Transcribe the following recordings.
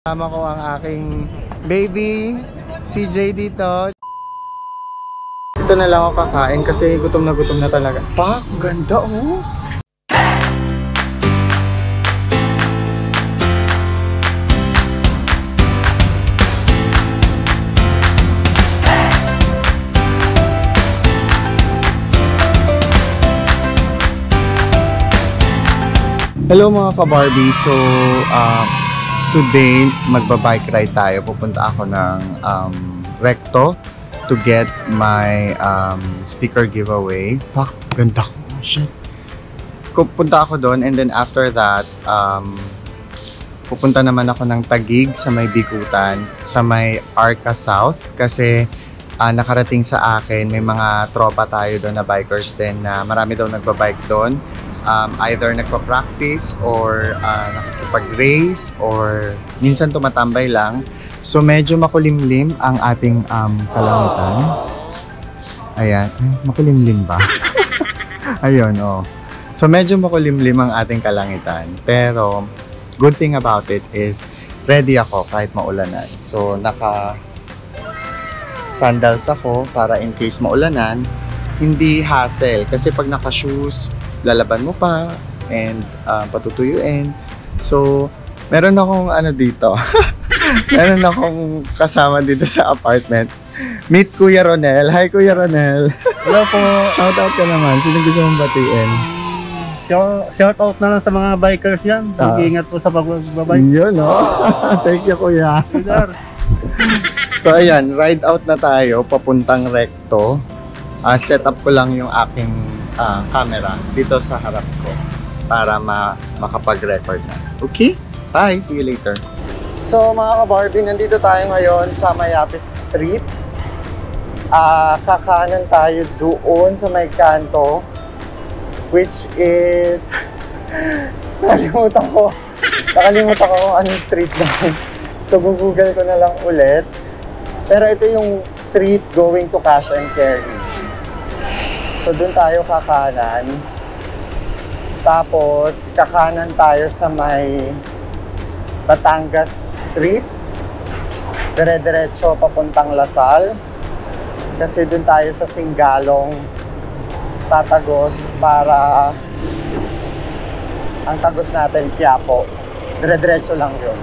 Kasama ko ang aking baby, CJ dito. Ito na lang ako kakain kasi gutom na talaga. Pak, ganda oh! Hello mga ka-Barbie. So, today, magbabike ride tayo. Pupunta ako ng Recto to get my sticker giveaway. Pak, ganda ko. Shit. Pupunta ako doon and then after that, pupunta naman ako ng Taguig sa may Bikutan, sa may Arca South. Kasi nakarating sa akin, may mga tropa tayo doon na bikers din na marami daw nagbabike doon. Either nagpa-practice or nakikipag-race or minsan tumatambay lang. So medyo makulimlim ang ating kalangitan. Ayan, makulimlim ba? Ayun, oh. So medyo makulimlim ang ating kalangitan. Pero good thing about it is ready ako kahit maulanan. So naka sandals ako para in case maulanan, hindi hassle. Kasi pag naka-shoes, lalaban mo pa and patutuyuin. So, meron akong dito. Meron akong kasama dito sa apartment. Meet Kuya Ronel. Hi Kuya Ronel. Hello po. Shoutout ka naman. Sino gusto mong batiin? Shoutout na lang sa mga bikers yan. Mag-iingat po sa pagbabike. Yun, no? Thank you, Kuya. Sir. So, ayan. Ride out na tayo. Papuntang Recto. Set up ko lang yung aking camera dito sa harap ko para makapag-record na. Okay? Bye! See you later. So mga ka-Barbie, nandito tayo ngayon sa Mayapis Street. Kakanan tayo doon sa may kanto, which is nakalimutan ko kung anong street na. So google ko na lang ulit. Pero ito yung street going to Cash and Carry. So, doon tayo kakanan. Tapos, kakanan tayo sa may Batangas Street. Dire-diretso papuntang Lasal. Kasi doon tayo sa Singalong tatagos para ang tagos natin, Quiapo. Dire-diretso lang yun.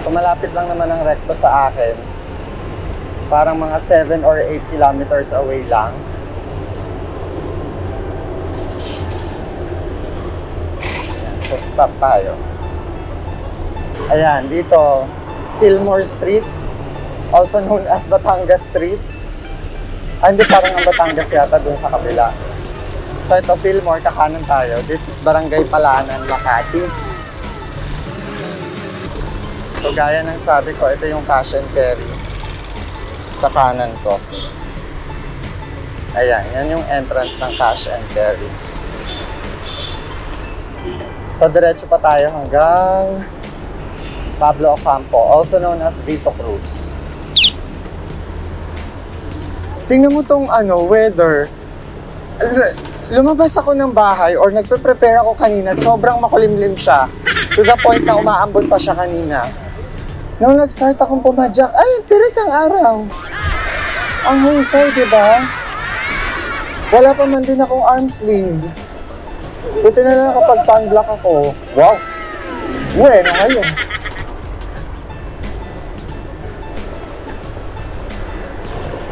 So, malapit lang naman ang Recto sa akin. Parang mga 7 or 8 kilometers away lang. So, stop tayo. Ayan, dito, Fillmore Street, also known as Batangas Street. Hindi, parang ang Batangas yata dun sa kabila. So, ito, Fillmore, kakanan tayo. This is Barangay Palanan, Makati. So, gaya ng sabi ko, ito yung Cash and Carry sa kanan ko. Ayan, yan yung entrance ng Cash and Carry. So, diretso pa tayo hanggang Pablo Ocampo, also known as Vito Cruz. Tingnan mo tong weather. Lumabas ako ng bahay or nagpe-prepare ako kanina, sobrang makulimlim siya. To the point na umaambon pa siya kanina. Nung nag-start akong pumadyak, ay, tirik ang araw. Ang husay, diba? Wala pa man din akong arm sleeve. Buti na lang kapag sunblock ako. Wow! Bueno, ngayon.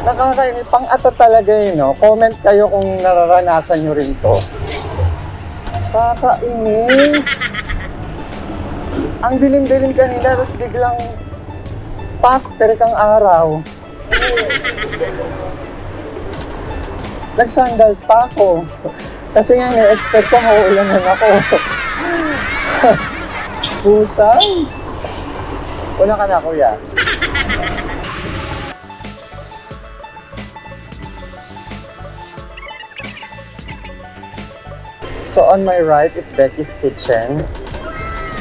Nakakainit. Pang-ata talaga yun, no? Comment kayo kung nararanasan nyo rin to. Kakainis. Ang dilim-dilim kanina, tapos biglang pak, tirik ang araw. Nag-sandals pa ako. Kasi nga, expect ko maulanan ako. Pusay. Una ka na, kuya. So, on my right is Becky's Kitchen.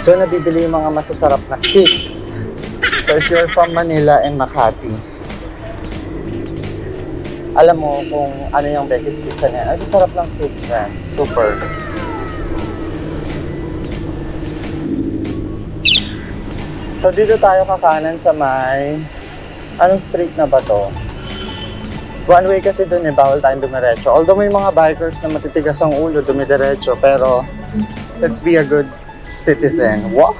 Diyan nabibili yung mga masasarap na cakes. So, if you're from Manila and Makati, alam mo kung ano yung Becky's Kitchen yan. Ang sasarap ng cake yan. Super. So dito tayo kakanan sa may, anong street na ba to? One way kasi dun bawal tayong dumiretso. Although may mga bikers na matitigas ang ulo dumidiretso, pero let's be a good citizen. Wow!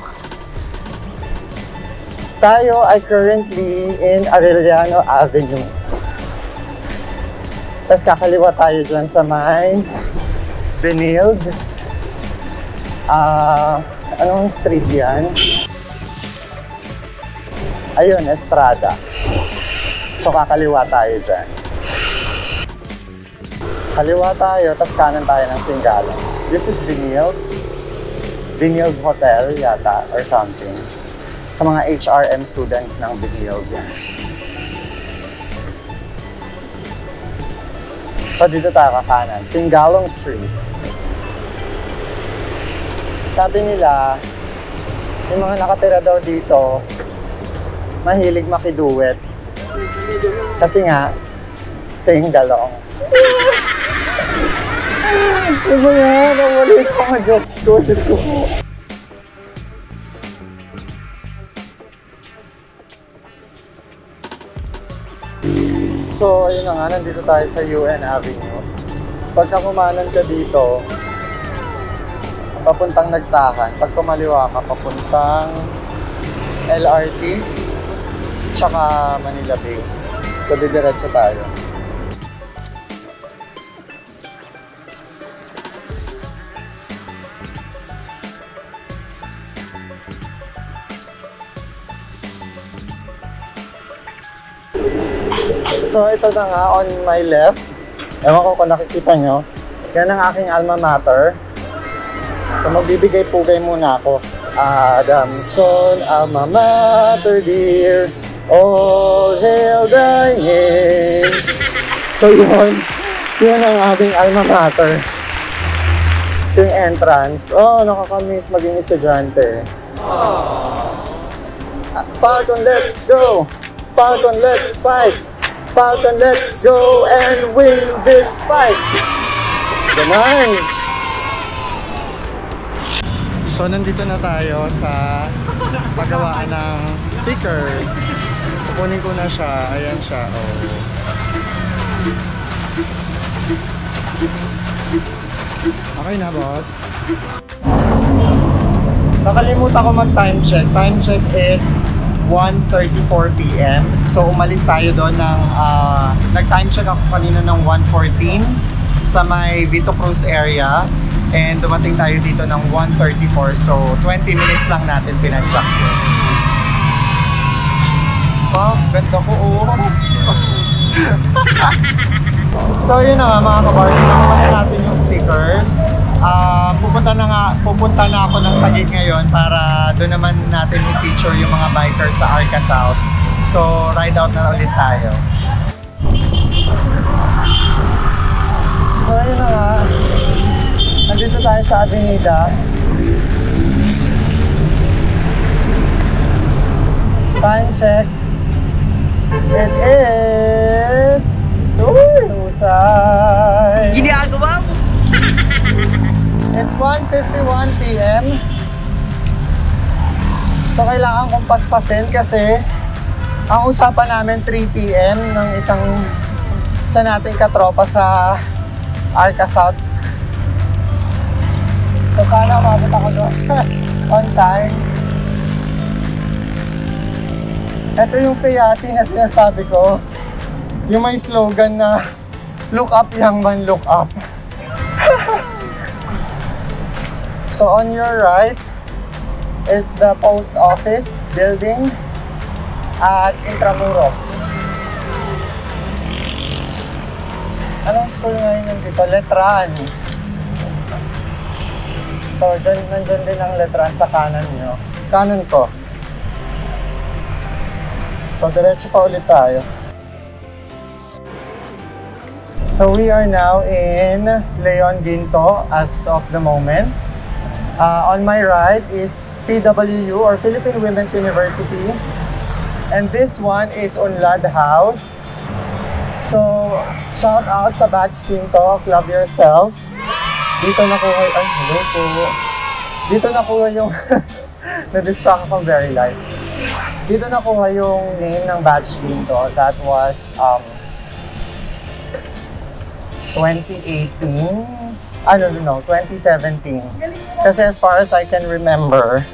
Tayo ay currently in Arellano Avenue. Tapos kakaliwa tayo dyan sa may Benilde. Anong street yan? Ayun, Estrada. So kakaliwa tayo dyan. Kaliwa tayo, tapos kanan tayo ng Singalong. This is Benilde. Benilde Hotel yata or something. Sa mga HRM students ng Benilde. So dito tayo kakanan, Singalong Street. Sabi nila, yung mga nakatira daw dito, mahilig makiduet. Kasi nga, Singalong. Ano ba yan? Nawali ko mga jokes ko. Diyos ko po. So, ayun na nga, nandito tayo sa UN Avenue. Pagka kumanan ka dito, papuntang Nagtahan. Pag kumaliwa ka, papuntang LRT, tsaka Manila Bay. So, didiretso tayo. So ito na nga, on my left, ewan ko kung nakikita nyo, yan ang aking alma mater. So magbibigay pugay muna ako. Adamson, alma mater dear, all hail thy name. So yun ang aking alma mater. Ito yung entrance. Oh, nakakamiss maging estudyante. Falcon, let's go! Falcon, let's fight! Falcon, let's go and win this fight! Ganun! So, nandito na tayo sa paggawaan ng stickers. Kukunin ko na siya. Ayan siya. Oh. Okay na, boss. Nakalimutan ko mag-time check. Time check is 1:34 PM. So umalis tayo doon ng nag-time check ako kanina ng 1:14 sa may Vito Cruz area and dumating tayo dito ng 1:34. So 20 minutes lang natin pinancheck yun. Wow, ganda ko So yun na nga mga kabarty, nakuha na natin yung stickers. Pupunta na ako ng Taguig ngayon para doon naman natin i-feature yung mga bikers sa Arca South. So ride out na ulit tayo. So ayun na nga, nandito tayo sa Avenida. Time check. It is... Uy, husay! Ginagawa mo! It's 1:51 PM. So kailangan kong paspasin kasi ang usapan namin 3 PM ng isa nating katropa sa Arca South. So sana umabot ako doon on time. Ito yung Fiati na sinasabi ko. Yung may slogan na look up young man, look up. So on your right is the post office building at Intramuros. Anong school ngayon nandito? Letran. So nandyan din ang Letran sa kanan nyo. Kanan ko. So diretso pa ulit tayo. So we are now in Leon Ginto as of the moment. On my right is PWU or Philippine Women's University. And this one is Unlad House. So shout out sa batch Pinto of Love Yourself. Dito nakuha, hello po. Dito nakuha yung na-distract akong very light. dito nakuha yung name ng batch dito. That was 2018. No, 2017. Kasi as far as I can remember,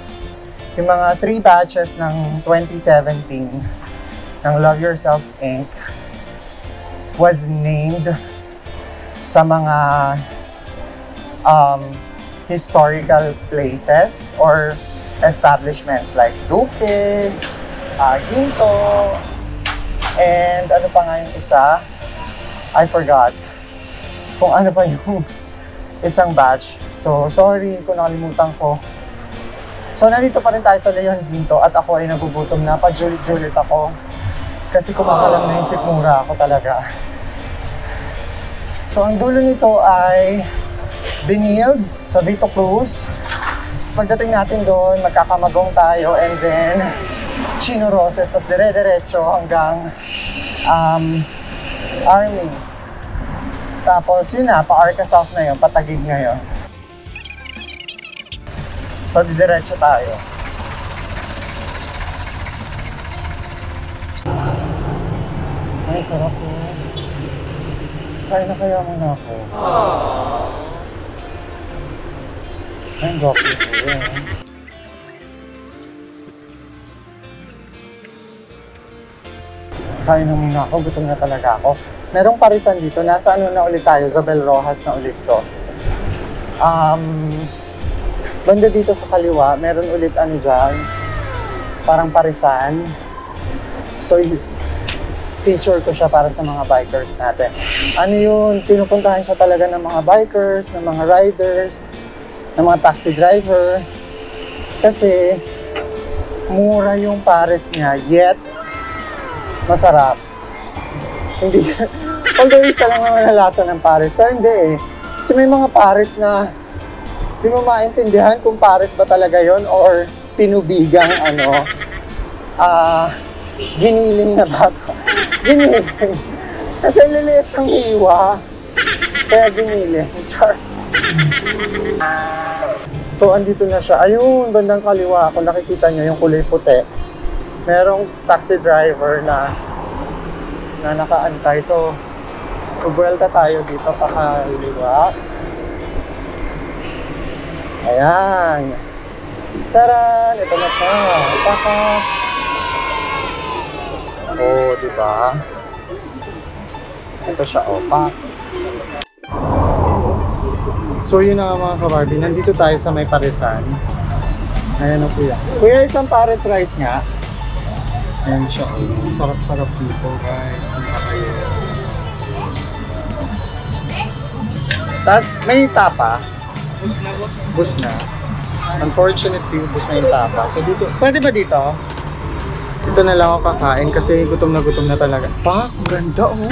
yung mga 3 batches ng 2017 ng Love Yourself Inc. was named sa mga historical places or establishments like Duque, Ginto, and ano pa nga yung isa? I forgot kung ano pa yung isang batch. So, sorry kung nakalimutan ko. So, nandito pa rin tayo sa Leon Ginto at ako ay nagugutom na. Pa-julit-julit ako. Kasi kumakalam na yung sikmura ako talaga. So, ang dulo nito ay Benilde sa Vito Cruz. So, pagdating natin doon, magkakamagong tayo and then Chino Roses, tas dire-diretso hanggang Army. Tapos yun na, pa-Arca South na yun, patagig ngayon. So, didiretso tayo. Ay, sarap po. Kaya na kaya muna ako. Ay, ang gwapo po yan. Kaya na muna ako, gutom na talaga ako. Merong parisan dito, nasa ano na ulit tayo, Isabel Rojas na ulit to. Banda dito sa kaliwa, meron ulit ano dyan, parang parisan. So, feature ko siya para sa mga bikers natin. Ano yun, pinupuntahan siya talaga ng mga bikers, ng mga riders, ng mga taxi driver. Kasi, mura yung pares niya, yet, masarap. Hindi, although isa lang naman nalasa ng pares, pero hindi eh. Kasi may mga pares na di mo maintindihan kung pares ba talaga yon or pinubigang giniling na baka. Giniling. Kasi liliit ang hiwa. Kaya giniling. Char. So, andito na siya. Ayun, bandang kaliwa. Kung nakikita nyo yung kulay puti, merong taxi driver na nakaantay. So, bubuelta tayo dito pakaliwa. Ayan. Saran! Ito na siya. Takas. Oh, diba? Ito siya, opak. So, yun na mga kabarbie. Nandito tayo sa may parisan. Ayan o, kuya. Kuya, isang pares rice nga. Ayan siya. Oh. Sarap-sarap dito, guys. Kung kayo. Tapos, may tapa. Bus na. Unfortunately, bus na yung tapa. So, dito. Pwede ba dito? Dito na lang ako kakain kasi gutom na talaga. Pak, ganda oh.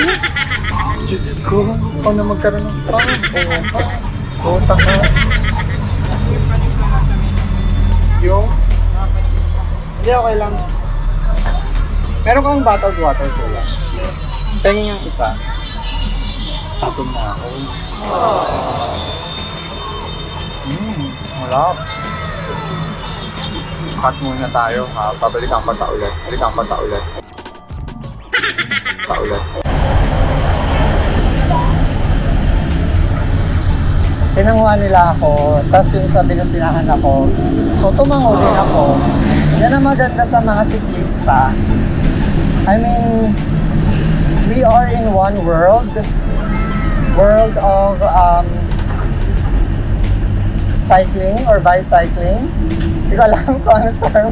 Diyos ko. Ako na magkaroon ng pak. Oh, pak. Oh, taka. Yung? Hindi, okay lang. Meron kang bottled water ko lang. Pengin yung isa. Gutom na ako. Malap. Cut muna tayo ha. Pabalikan pa ta ulit. Balikan pa ta ulit. Tinanguhan nila ako, tapos yung sa binusinahan ako. So tumango din ako. Yan ang maganda sa mga siklista. I mean, we are in one world. World of cycling or bicycling. Hindi ko alam kung ano term.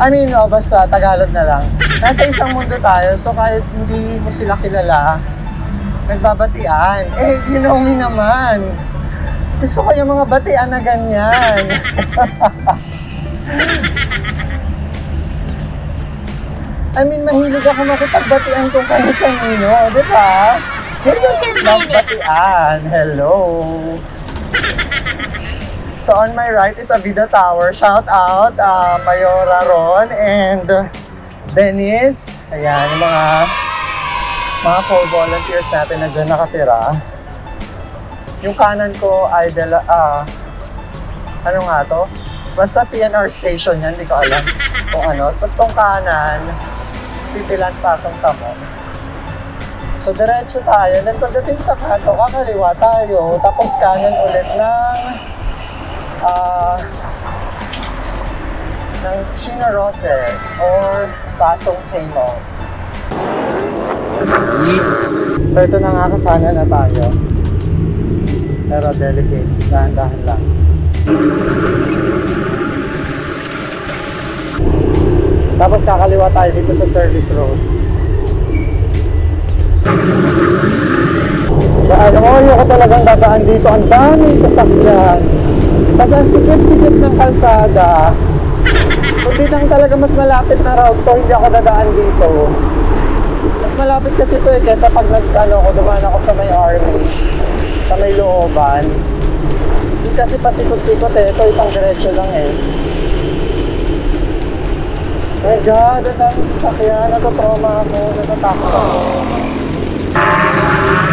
I mean, basta Tagalog na lang. Nasa isang mundo tayo, so kahit hindi mo sila kilala, nagbabatian. Eh, you know me naman. Gusto ko yung mga batian na ganyan. I mean, mahilig ako makipagbatian kung kani-kanino, di ba? Magbatian. Hello. So on my right is Avida Tower. Shout out Mayora Ron and Dennis. Ayan, yung mga co-volunteers natin na dyan nakatira. Yung kanan ko ay ano nga to? Basta PNR station yan, hindi ko alam kung ano. Totong kanan, Cityland Pasong Tamo. So, diretso tayo. Then, pagdating sa kanto, kakaliwa tayo. Tapos, kanan ulit ng Chino Roses or Pasong Tamo. So, ito na nga, kanan na tayo. Pero delicate, dahan-dahan lang. Tapos kakaliwa tayo dito sa service road. Alam mo, ayoko talagang dadaan dito. Ang daming sasakyan. Kasi ang sikip-sikip ng kalsada. Kung di lang talaga mas malapit na route to, hindi ako dadaan dito. Mas malapit kasi ito kesa pag dumaan ako sa may army, sa may looban. Hindi kasi pasikot-sikot ito isang diretso lang My God, ang daming sasakyan. Natotrauma ako, natatakot ako.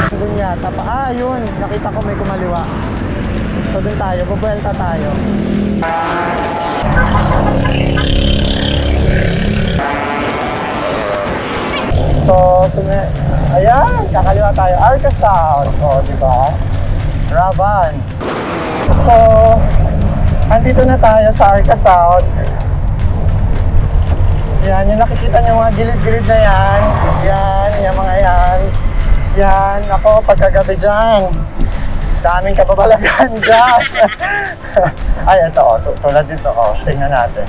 Doon yata pa. Yun. Nakita ko may kumaliwa. So doon tayo, bubuelta tayo. So, ayan, kakaliwa tayo. Arca South. Diba? Raban. So, andito na tayo sa Arca South. Yan, yung nakikita niyo mga gilid-gilid na yan. Yan, yung mga yan. Yan, ako, pagkagabi dyan. Daming kababalagan dyan. Ay, ito, tulad dito, tingnan natin.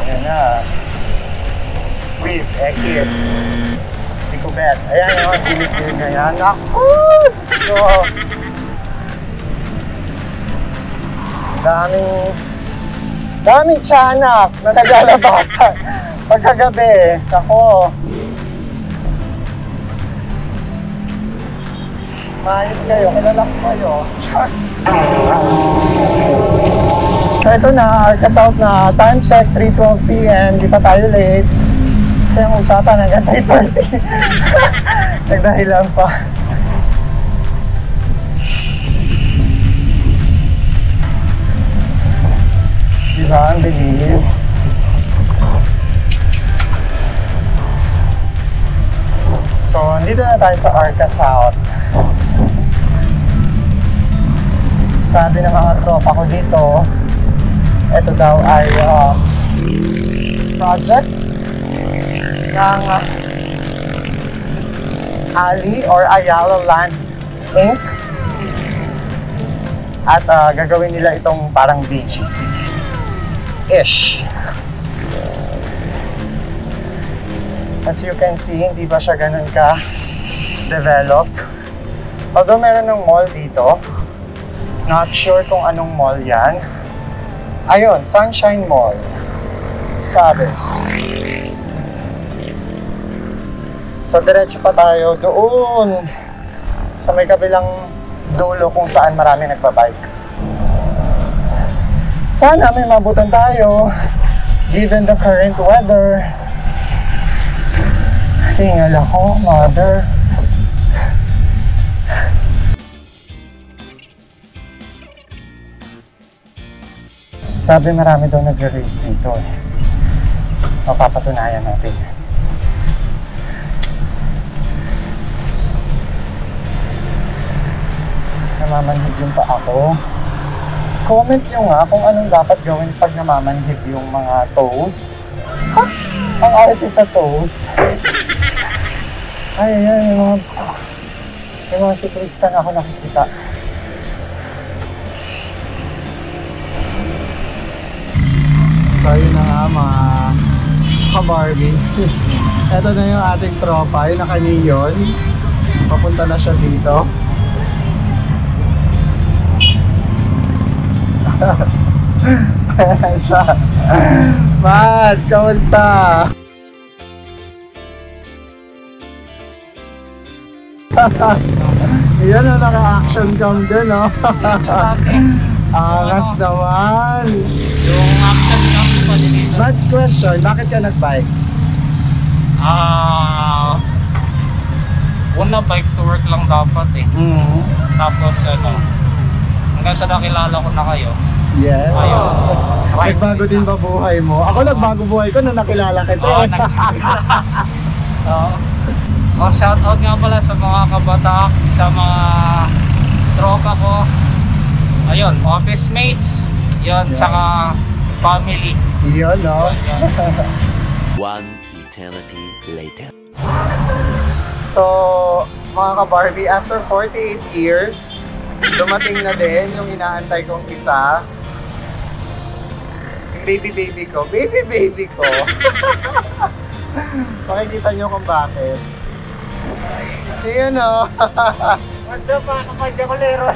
Yan na. Quiz, X. Tikubet. Ayan, yung gilid-gilid na yan. Ako, Diyos ko. Daming tiyanak na naglalabasan pagkagabi. Ako. Maayos kayo, kilala ko kayo. So ito na, Arca South na. Time check, 3:12 PM. Di pa tayo late. Kasi ang usapan hanggang 3:30. Nagdahilan pa. Diba? Ang bilis. So, nandito na tayo sa Arca South. Sabi ng mga tropa ko dito, ito daw ay project ng Ali or Ayala Land Inc. At gagawin nila itong parang BGC-ish. As you can see, hindi pa siya ganun ka-developed. Although meron ng mall dito, not sure kung anong mall yan. Ayun, Sunshine Mall. Sabi. So, diretso pa tayo doon sa may kabilang dulo kung saan marami nagpa-bike. Sana may mabutan tayo given the current weather. Hingal ako, mother. Sabi marami daw nag-race dito Mapapatunayan natin. Namamanhid yung pa ako. Comment nyo nga kung anong dapat gawin pag namamanhid yung mga toes. Ha? Ang arte sa toes. Ay, ayan, yung mga siklista na ako nakikita. So yun na nga mga ka-Barbie. Ito na yung ating tropa, yung naka-neon. Papunta na siya dito. Siya. Mads, kamusta? Yan o, naka-action cam din o. Angas naman. Yung action cam ko din dito. Mads, question, bakit ka nag-bike? Una, bike to work lang dapat eh. Tapos ano, hanggang sa nakilala ko na kayo. Yes. Ayun. Nagbago din ba buhay mo? Ako nagbago buhay ko nung nakilala kita. Oo, Oh, shout out nga pala sa mga kabataan, sa mga tropa ko. Ayun, office mates. Yun, Yeah. tsaka family. Yun, no? One eternity later. So, mga ka-Barbie, after 48 years, dumating na din yung inaantay kong isa. Yung baby ko. Baby ko. Makikita nyo kung bakit. Ayan o. What's up mga kapagyakulero?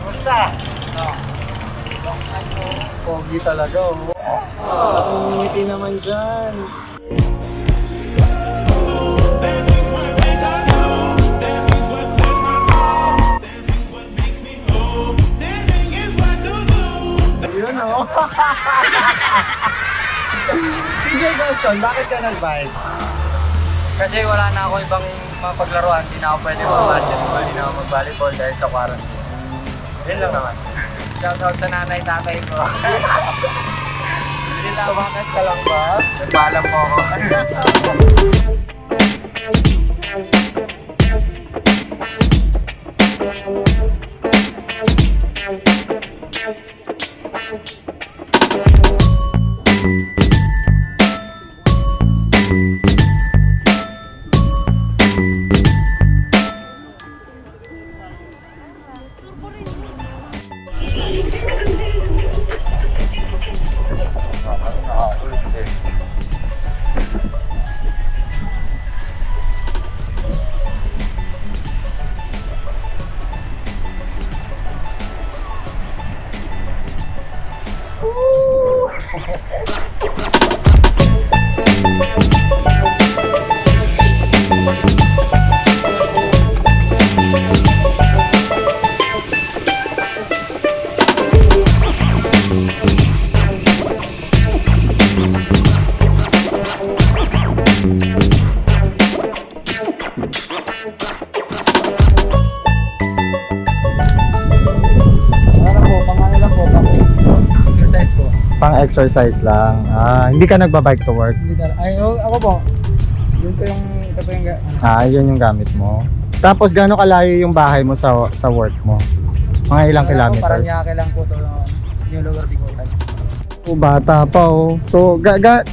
Basta. Pogi talaga oh. Ang ngiti naman dyan. Ayun oh. CJ Gaston, bakit ka nag-bike? Kasi wala na ako ibang mapaglaruan. Hindi na ako pwede mag-basketball, hindi na ako mag-volleyball dahil sa quarantine. Yun lang naman. Shout out sa nanay, tatay ko. Hindi lang. Tumakas ka lang ba? Nagpaalam po ako. Pang-exercise lang. Hindi ka nagbabike to work? Ako po. Yun ko yung, ito po yung Yun yung gamit mo. Tapos gaano kalayo yung bahay mo sa work mo? Mga ilang kilometers? Paranaque lang po ito yung lugar bigutan. Bata pa oh. So, kailan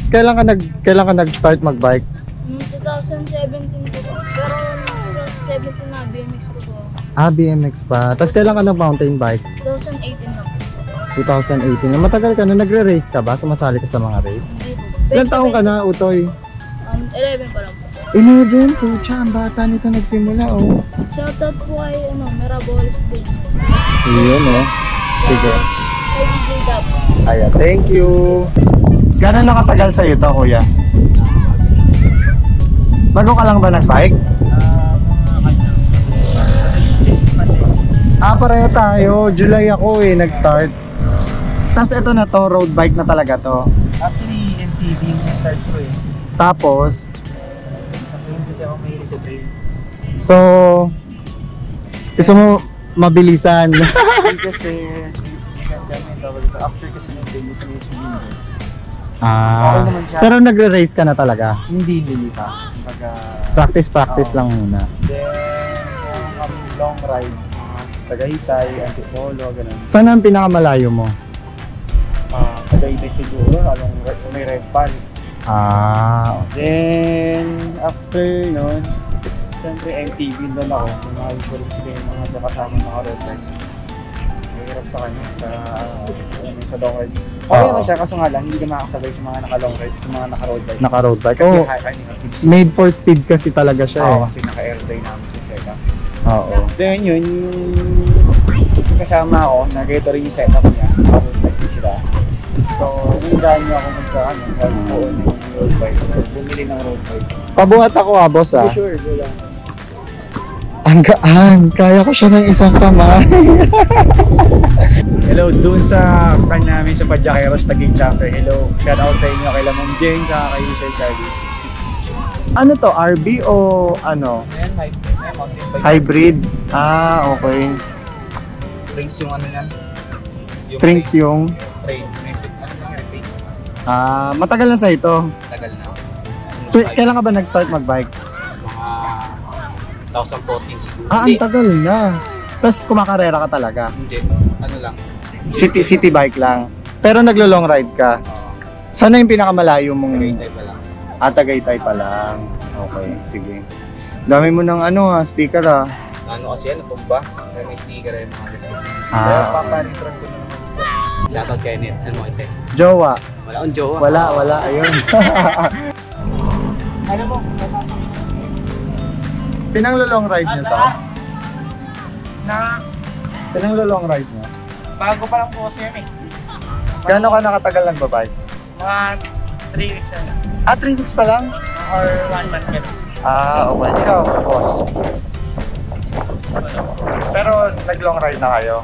ka nag-start mag-bike? 2017 po. Pero 2017 na BMX po po. BMX pa. Tapos kailan ka nag-mountain bike? 2018 na po. 2018. Matagal ka na, nagre-race ka ba? Sumasali ka sa mga race? Hindi po. Ilan taong ka na, Utoy? 11 pa lang po. 11? Pucha, ang bata nito nagsimula oh. Shoutout po kay Mirabolis din. Yun oh. Sige. Kay DJ Dab. Ayan, thank you. Gano'n nakatagal sa'yo to, kuya? Bago ka lang ba nag-bike? Pareho tayo. July ako nag-start. Tapos ito na to, road bike na talaga to. Actually, MTV yung start ko eh. Tapos, Kasi ako mahilig sa trail. so, gusto mo mabilisan. Kasi, after kasi ng trail, gusto mo yung Okay naman siya. Pero nagre-race ka na talaga? hindi pa. Practice lang muna. Then, meron kami long ride. Tagaytay, Antipolo, ganun. Saan ang pinakamalayo mo? Tagaytay siguro, sa may Red Pal. Then, after nun, siyempre MTV doon ako. Kumakulit sila yung mga kasama mga road bike. Mahirap sa kanya, sa long ride. Okay naman siya, kaso nga lang, hindi ka makakasabay sa mga naka-long ride, sa mga naka-road bike. Naka-road bike? Kasi Made for speed kasi talaga siya kasi naka-aerodynamic yung setup. Oo. Then yun, yung kasama ako, nag-ito rin yung setup niya. Road bike din sila. So, yung dahil niya ako magbuo ng road bike. Bumili ng road bike. Pabuhat ako boss Sure, go lang. Ang gaan, kaya ko siya ng isang kamay. Hello, dun sa kan namin sa Padyakeros Taguig Chapter. Hello, shout out sa inyo kay Lamang Jeng, kay Sir Charlie. Ano to? RB o ano? Ayan, mountain bike. Hybrid? Ah, okay. Springs yung ano yan. Springs yung... Frame. Ano lang yung repaint? Ah, matagal na sa ito. Tagal na. Kailan ka ba nag-start mag-bike? Mga 2014 siguro. Ah, ang tagal na. Tapos kumakarera ka talaga. Hindi. Ano lang. City bike lang. Pero naglo-long ride ka. Sana yung pinakamalayo mong... Tagaytay pa lang. Ah, Tagaytay pa lang. Okay, sige. Dami mo ng ano sticker ah. Ano kasi yan, tumba. May sticker yung mga discussing. Ah, Kaya okay. paparitran ko na naman dito. Shoutout kay Net. Ano ite? Jowa. Wala akong jowa. Wala, ayun. Ano mo? Pinang-long ride niyo to? Na, Pinang-long ride niyo? bago pa lang po kasi yun eh. Gano'n ka nakatagal nagbabike? Mga 3 weeks na lang. Ah, 3 weeks pa lang? Or 1 month ka lang. Ah, okay. Ikaw, boss. Pero nag-long ride na kayo?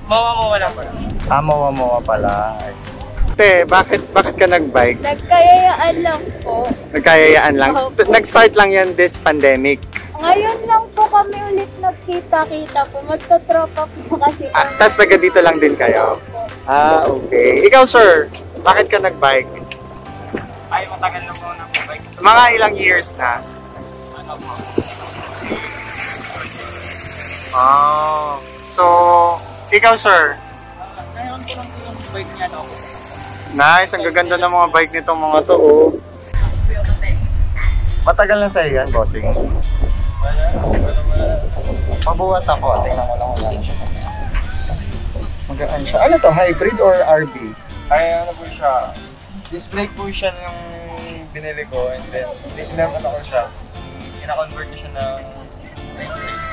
Mawa lang po. Ah, mawa pala. I see. Te, bakit ka nag-bike? Nagkayayaan lang po. Nagkayayaan lang? Opo. Nag-start lang yan this pandemic? Ngayon lang po kami ulit nagkita-kita po. Magtotropa po kasi Ah, kami. tas taga dito lang din kayo? Ah, okay. Ikaw, sir, bakit ka nag-bike? Ay, matagal na po na po bike. Mga ilang years na? Ano po? Oh. So, ikaw, sir? Ngayon ko lang po yung bike niya no? Nice, ang gaganda ng mga bike nitong mga to, oh. Matagal na sa'yo yan, bossing. Mabuhat ako, tingnan ko lang wala na siya. Magaan siya. Ano to, hybrid or RB? Ay, ano po siya, display po siya nung binili ko and then naman ako siya. Ina-convert ko siya ng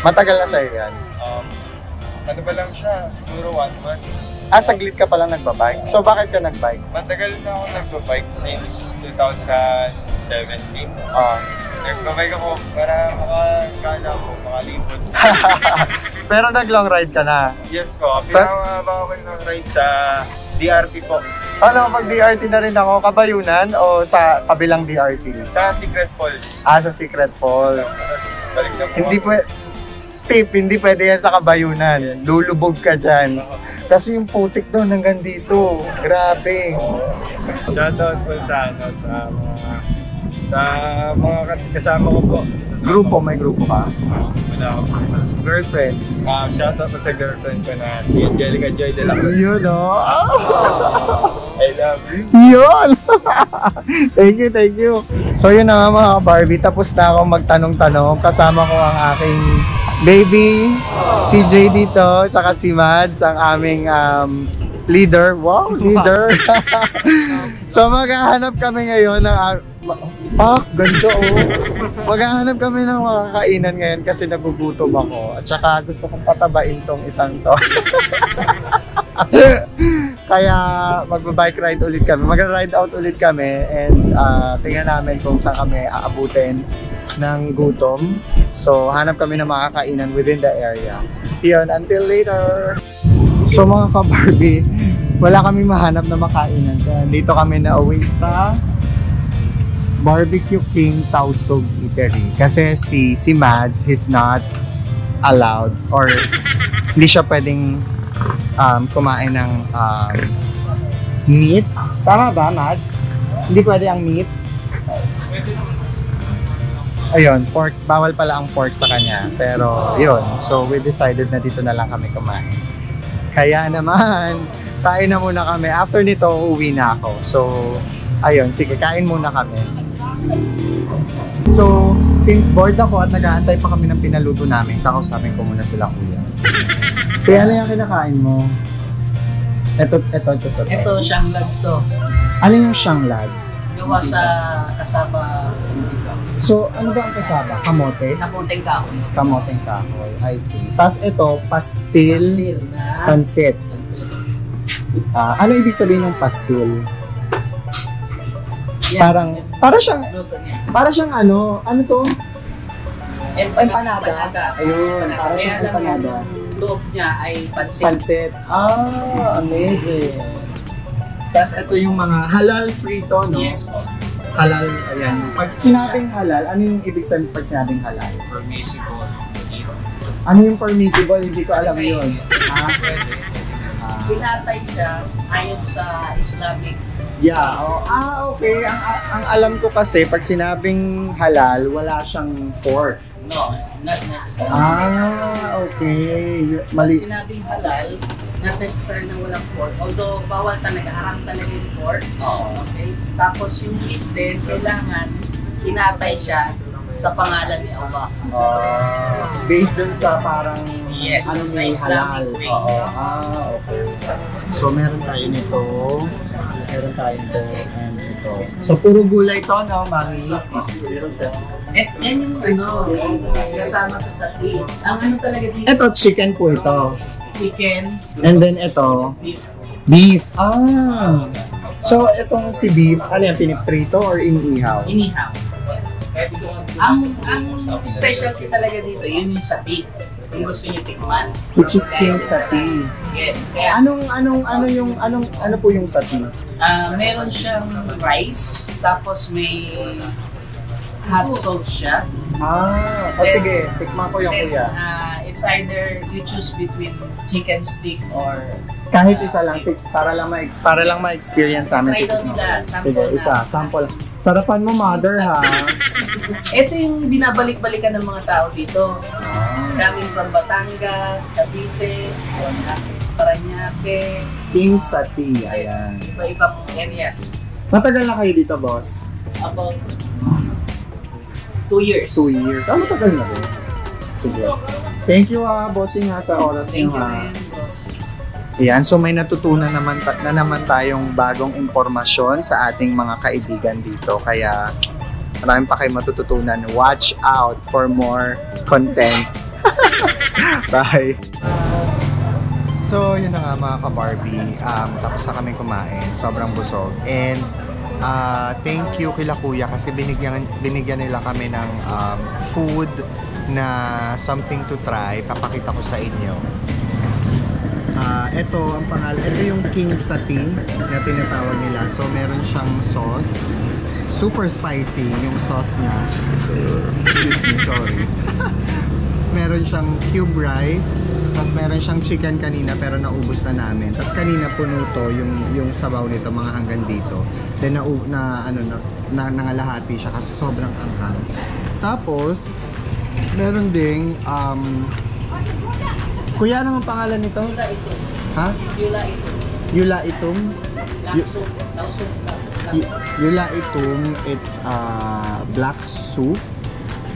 Matagal na sa'yo yan. ano ba lang siya, siguro 1 month. Ah, saglit ka palang nagbabike. So, bakit ka nagbike? Matagal na ako nagbabike since 2017. Ah. Nagbabike ako para makagala ko, makalipod. Pero nag-long ride ka na. Yes po, pinamababa ko ng ride sa DRT po. Ano, pag DRT na rin ako, Kabayunan o sa kabilang DRT? Sa Secret Falls. Ah, sa Secret Falls. Tapos balik na po Hindi ako. pwede, Tip, hindi pwede yan sa Kabayunan. Lulubog ka dyan. Kasi yung putik doon hanggang dito. Grabe. Shoutout po sa mga kasama ko po. Grupo, may grupo ka? Wala ako. Girlfriend. Shoutout po sa girlfriend ko na si Angelica Joy de la Cruz. Yun, oh. I love you. Yun! Thank you. So yun na nga mga ka-Barbie, tapos na ako magtanong-tanong. Kasama ko ang aking baby, si Jay dito, tsaka si Mads, ang aming leader. Wow, leader! So maghahanap kami ngayon ng... ganda oh! Maghahanap kami ng mga kainan ngayon kasi nagugutom ako. At saka gusto kong patabain tong isang to. Kaya magba-bike ride ulit kami. Mag-ride out ulit kami and tingnan namin kung saan kami aabutin ng gutom. So hanap kami ng makakainan within the area. Yun, until later. So mga ka-Barbie, wala kami mahanap na makainan. Kaya dito kami na-uwi sa Barbecue King Tausog Eatery. Kasi si Mads, he's not allowed or hindi siya pwedeng kumain ng meat. Tama ba, Mads? Hindi pwede ang meat? Ayun, pork. Bawal pala ang pork sa kanya. Pero, yun. So, we decided na dito na lang kami kumain. Kaya naman, kain na muna kami. After nito, uuwi na ako. So, ayun. Sige, kain muna kami. So, since bored ako at nag-aantay pa kami ng pinaluto namin, kakausapin ko muna sila kuya. Kaya ano yung kinakain mo? Ito. Ito, shanglad to. Ano yung shanglad? Gawa sa kasaba. So, ano ba ang kasama? Kamote? Napunteng kahoy. Kamoteng kahoy. I see. Tapos ito, pastil, Pastil na. pansit. Pansit. Ano ibig sabihin ng pastil? Yan. Para siyang Luto niya. ano to? Empanada. Ayun, para siyang Kaya lang empanada. yung loob niya ay pansit. Pansit. Amazing. Tapos ito yung mga halal free to, no? Yes po. Halal, ayan. Pag sinabing halal, ano yung ibig sabihin pag sinabing halal? Permissible. Ano yung permissible? Hindi ko alam yun. Pinatay siya ayon sa Islamic. Yeah. Okay. Ang alam ko kasi, pag sinabing halal, wala siyang pork. No, not necessarily. Okay. Pag Mali. sinabing halal, not necessarily na walang pork. Although, bawal talaga, haram talaga yung pork. Okay? Tapos yung meat din, kailangan pinatay siya sa pangalan ni Allah. Based dun sa parang Yes, ano sa may Islamic halal. way. Okay. So meron tayo nito, meron tayo nito, and ito. So puro gulay to, no, Mami? Yan yung kasama sa sati. Ang ano talaga dito, Ito, chicken po ito. chicken, And then ito, beef. beef. So itong si beef, ano yan, piniprito or iniihaw? Inihaw. Ang specialty talaga dito, yun yung sati. Kung gusto niyo tikman. Which is king sati. Yes. Kaya, Ano po yung sati? meron siyang rice, tapos may hot sauce siya. Sige, tikman ko yung Then, kuya. it's either you choose between chicken stick or Kahit isa lang, para lang ma-experience namin. try daw titikman. nila. Sige, Sample isa, na. sample. Sarapan mo, mother, ha? Ito yung binabalik-balikan ng mga tao dito. Coming from Batangas, Cavite, Parañaque, King Sati, yes, ayan. iba-ibang areas. Matagal na kayo dito, boss? About 2 years. 2 years. Matagal na rin. Sige. Thank you, bossing, ha, sa oras Thank niyo, you, ha. man, boss. Ayan, so may natutunan naman tayong bagong impormasyon sa ating mga kaibigan dito. Kaya maraming pa kayo matututunan. Watch out for more contents. Bye! So, yun na nga mga ka-Barbie. Tapos na kami kumain. Sobrang busog. And thank you kila kuya kasi binigyan nila kami ng food na something to try. Papakita ko sa inyo. Ito ang pangalan. Ito yung King Sati na tinatawag nila. So, meron siyang sauce. Super spicy yung sauce niya. Excuse me, sorry. Tapos meron siyang cube rice. Tapos meron siyang chicken kanina pero naubos na namin. Tapos kanina puno to yung sabaw nito mga hanggang dito. Then nangalahati siya kasi sobrang anghang. Tapos meron ding kuya, ano ang pangalan nito? Yula ito. Ha? Yula ito. Yula itong? Black soup. Tau soup. Yula itong, it's black soup.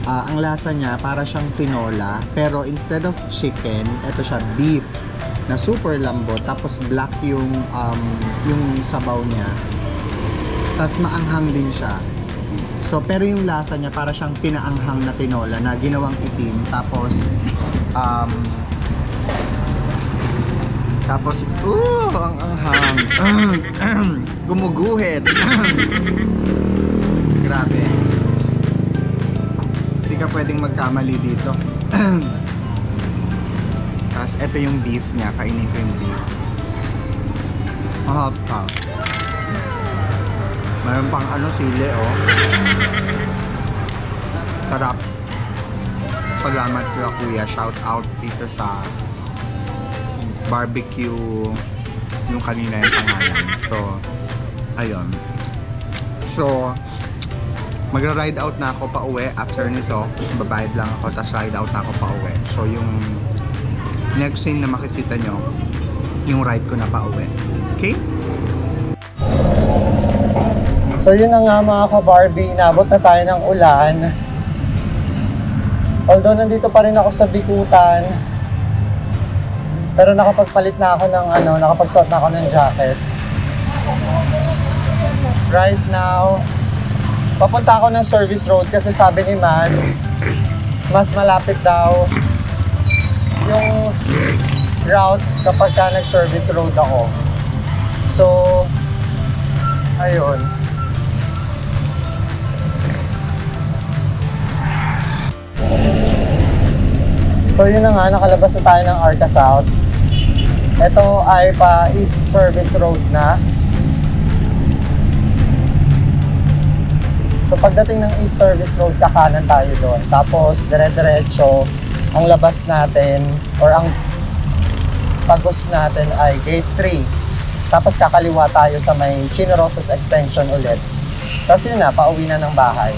Ang lasa niya para siyang tinola, pero instead of chicken, ito siya beef na super lambot, tapos black yung sabaw niya. Tapos maanghang din siya. So pero yung lasa niya para siyang pinaanghang na tinola na ginawang itim, tapos ang anghang. Gumuguhit. Grabe. Hindi ka pwedeng magkamali dito. Tapos ito yung beef niya. Kainin ko yung beef. Mahal pa. Mayroon pang sili, oh. Sarap. Salamat kay kuya. Shout out dito sa barbecue yung kanina yung pangalan. So, ayun. So, magra-ride out na ako pa uwi. After nito, babayad lang ako, tas ride out na ako pa uwi. So, yung next scene na makikita nyo, yung ride ko na pa uwi. Okay? So, yun na nga mga ka-Barbie. Inabot na tayo ng ulan. Although, nandito pa rin ako sa Bikutan. Pero nakapagpalit na ako ng nakapagsuot na ako ng jacket. Right now, papunta ako ng service road kasi sabi ni Mads, mas malapit daw yung route kapag ka nag-service road ako. So, ayun. So yun na nga, nakalabas na tayo ng Arca South. Ito ay pa East Service Road na. So pagdating ng East Service Road, kakanan tayo doon. Tapos dire-diretso, ang labas natin or ang pagos natin ay Gate 3. Tapos kakaliwa tayo sa may Chino Rosas Extension ulit. Tapos yun na, pauwi na ng bahay.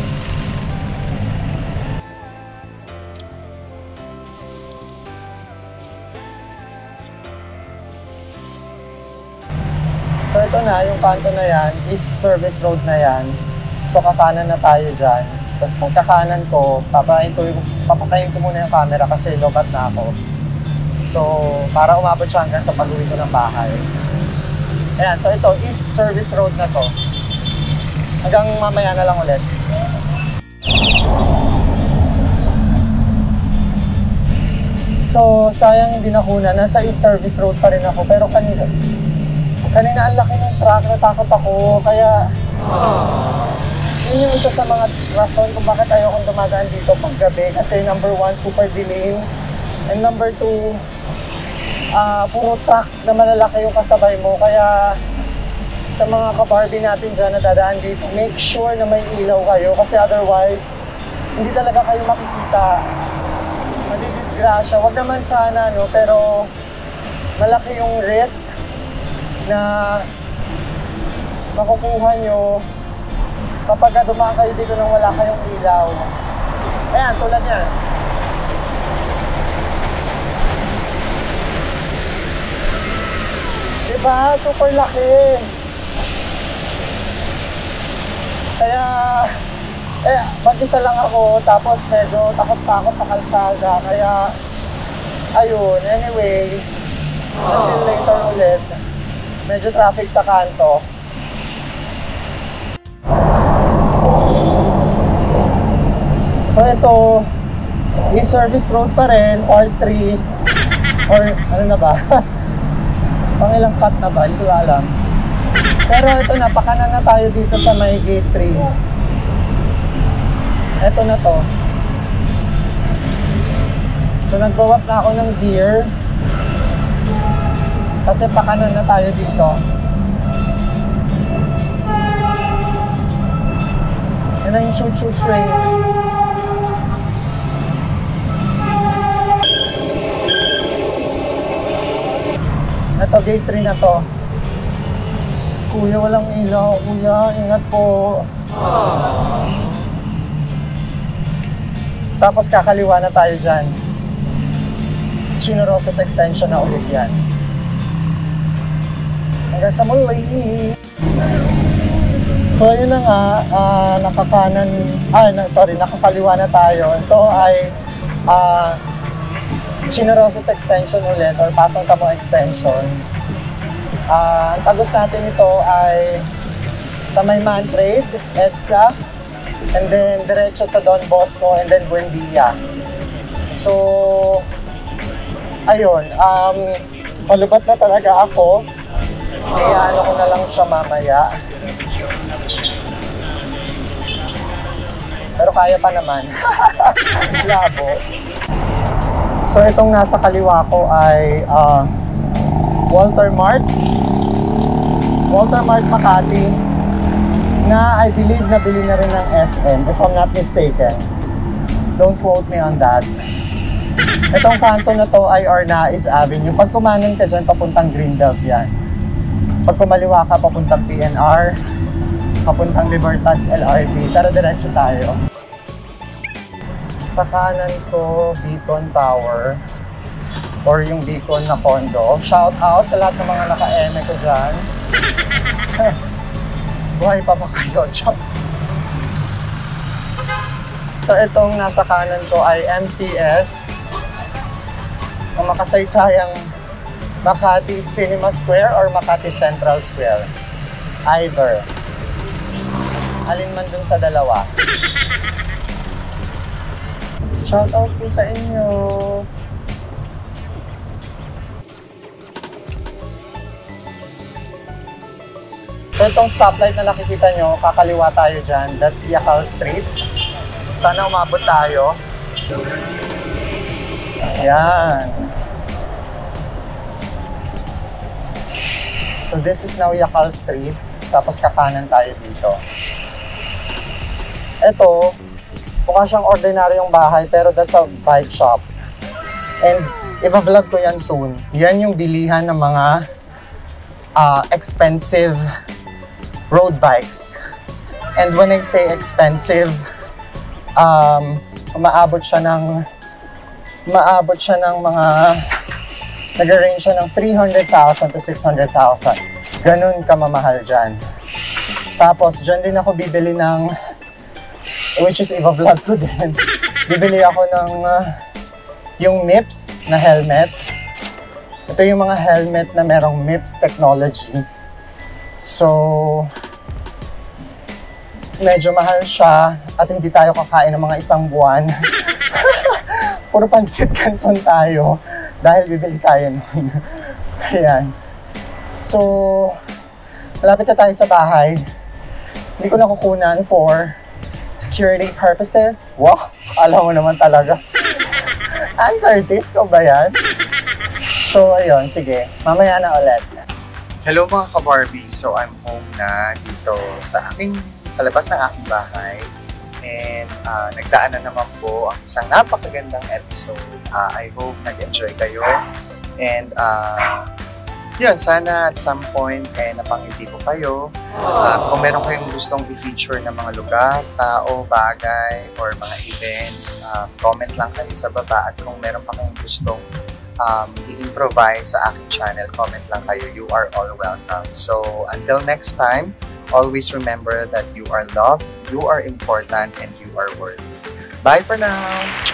So ito na, yung kanto na yan, East Service Road na yan. So kakanan na tayo dyan. Tapos kung kakanan ko, papatayin ko muna yung camera kasi lobat na ako. So para umabot siya hanggang sa pag-uwi ko ng bahay. Ayan, so ito, East Service Road na to. Hanggang mamaya na lang ulit. So sayang hindi nakuna, nasa East Service Road pa rin ako. Pero kanina ang laki ng truck, natakot ako, kaya yun yung isa sa mga rason kung bakit ayokong dumadaan dito pag gabi. Kasi number 1, super dilim, and number 2, puro truck na malalaki yung kasabay mo. Kaya sa mga ka-Barbie natin dyan na dadaan dito, make sure na may ilaw kayo kasi otherwise, hindi talaga kayo makikita. Madidisgrasya. Wag naman sana, no? Pero malaki yung risk na makukuha nyo kapag dumaan kayo dito nang wala kayong ilaw. Ayan, tulad yan. Diba? Super laki. Kaya, mag-isa lang ako, tapos medyo takot pa ako sa kalsada. Kaya, ayun, anyway, until later ulit. Medyo traffic sa kanto. So ito, East Service Road pa rin, Part 3. Or ano na ba? Pangilang cut na ba? Hindi ko alam. Pero ito na, pakanan na tayo dito sa may Gate 3. Ito na to. So nagbawas na ako ng gear. Kasi pakanan na tayo dito. Yan na yung choo-choo train. Ito, Gate 3 na to. Kuya, walang ilaw. Kuya, ingat po. Tapos kakaliwa na tayo dyan. Chino Rosas Extension na ulit yan. Hanggang sa muli. So yun na nga, nakakaliwa na tayo. Ito ay Chino Rosas Extension ulit or Pasong Tamo Extension. Ang tagos natin ito ay sa may Mantrade, EDSA, and then diretso sa Don Bosco, and then Buendia. So, ayun, palubat na talaga ako. Kaya ano ko na lang siya mamaya. Pero kaya pa naman. Labo. So itong nasa kaliwa ko ay Walter Mart Makati na I believe nabili na rin ng SM if I'm not mistaken. Don't quote me on that. Itong kanto na to ay Ornais Avenue. Pag kumanan ka dyan, papuntang Greenbelt yan. Pag kumaliwa ka, papuntang PNR, papuntang Libertad LRT. Tara, diretso tayo. Sa kanan ko, Beacon Tower or yung Beacon na condo. Shout out sa lahat ng mga naka-eme ko dyan. Buhay pa ba kayo? So itong nasa kanan ko ay MCS. Ang makasaysayang Makati Cinema Square or Makati Central Square. Either. Alin man dun sa dalawa. Shout out po sa inyo. So itong stoplight na nakikita nyo, kakaliwa tayo dyan. That's Yacal Street. Sana umabot tayo. Ayan. So this is now Yacal Street. Tapos kakanan tayo dito. Ito, mukha siyang ordinaryong bahay pero that's a bike shop. And i-vlog ko yan soon. Yan yung bilihan ng mga expensive road bikes. And when I say expensive, umaabot siya ng mga nag-range siya ng 300,000 to 600,000. Ganun kamamahal dyan. Tapos, dyan din ako bibili ng, which is i-vlog ko din. Bibili ako ng yung MIPS na helmet. Ito yung mga helmet na merong MIPS technology. So, medyo mahal siya at hindi tayo kakain ng mga isang buwan. Puro pansit canton tayo dahil bibili tayo nun. Ayan. So, malapit na tayo sa bahay. Hindi ko nakukunan for security purposes. Wow, alam mo naman talaga. Ann Curtis, ko ba yan? So, ayun, sige. Mamaya na ulit. Hello mga ka-Barbie. So, I'm home na dito sa labas ng aking bahay. And nagdaan na naman po ang isang napakagandang episode. I hope nag-enjoy kayo. And yun, sana at some point napangiti ko kayo. Kung meron kayong gustong i-feature na mga lugar, tao, bagay, or mga events, comment lang kayo sa baba. At kung meron pa kayong gustong i-improvise sa aking channel, comment lang kayo. You are all welcome. So, until next time, always remember that you are loved, you are important, and you are worthy. Bye for now!